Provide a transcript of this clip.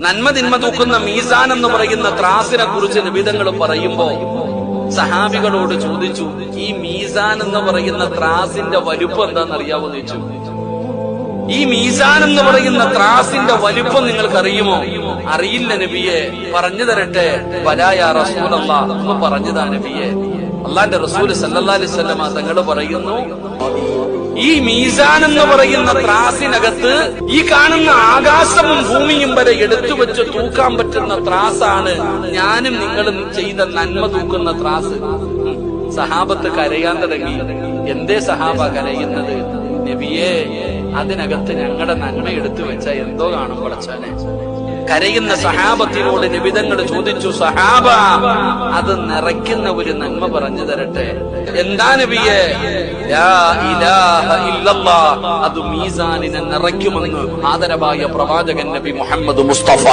നന്മ തിന്മ തൂക്കുന്ന മീസാൻ എന്ന് പറയുന്ന ത്രാസിനെ കുറിച്ച് നിബിധങ്ങൾ പറയുമ്പോ സഹാബികളോട് ചോദിച്ചു, ഈ മീസാൻ എന്ന് പറയുന്ന ത്രാസിന്റെ വലുപ്പം എന്താണെന്നറിയാവോ ചോദിച്ചു. ഈ മീസാൻ എന്ന് പറയുന്ന ത്രാസിന്റെ വലുപ്പം നിങ്ങൾക്കറിയുമോ? അറിയില്ല നബിയെ, പറഞ്ഞു തരട്ടെ. വലാ യാ റസൂലല്ലാഹ്, ഒന്ന് പറഞ്ഞതാ നബിയെ. അള്ളാന്റെ റസൂൽ സല്ലല്ലാഹു അലൈഹി വസല്ലമ തങ്ങൾ പറയുന്നു, ഈ മീസാൻ എന്ന് പറയുന്ന ത്രാസിനകത്ത് ഈ കാണുന്ന ആകാശവും ഭൂമിയും വരെ എടുത്തു വെച്ച് തൂക്കാൻ പറ്റുന്ന ത്രാസാണ് ഞാനും നിങ്ങളും ചെയ്ത നന്മ തൂക്കുന്ന ത്രാസ്. സഹാബത്ത് കരയാൻ തുടങ്ങി. എന്തേ സഹാബ കരയുന്നത്? നബിയെ, അതിനകത്ത് ഞങ്ങളുടെ നന്മ എടുത്തു വെച്ച എന്തോ കാണും പടച്ചോനെ. കരയുന്ന സഹാബത്തിനോട് നിബിധങ്ങൾ ചോദിച്ചു, സഹാബ, അത് നിറയ്ക്കുന്ന ഒരു നന്മ പറഞ്ഞു തരട്ടെ. എന്താ നബിയെ? ലാ ഇലാഹ ഇല്ലല്ലാഹ്, അത് മീസാനിനെ നിറയ്ക്കുമെന്ന് ആദരവായ പ്രവാചകൻ നബി മുഹമ്മദ് മുസ്തഫ.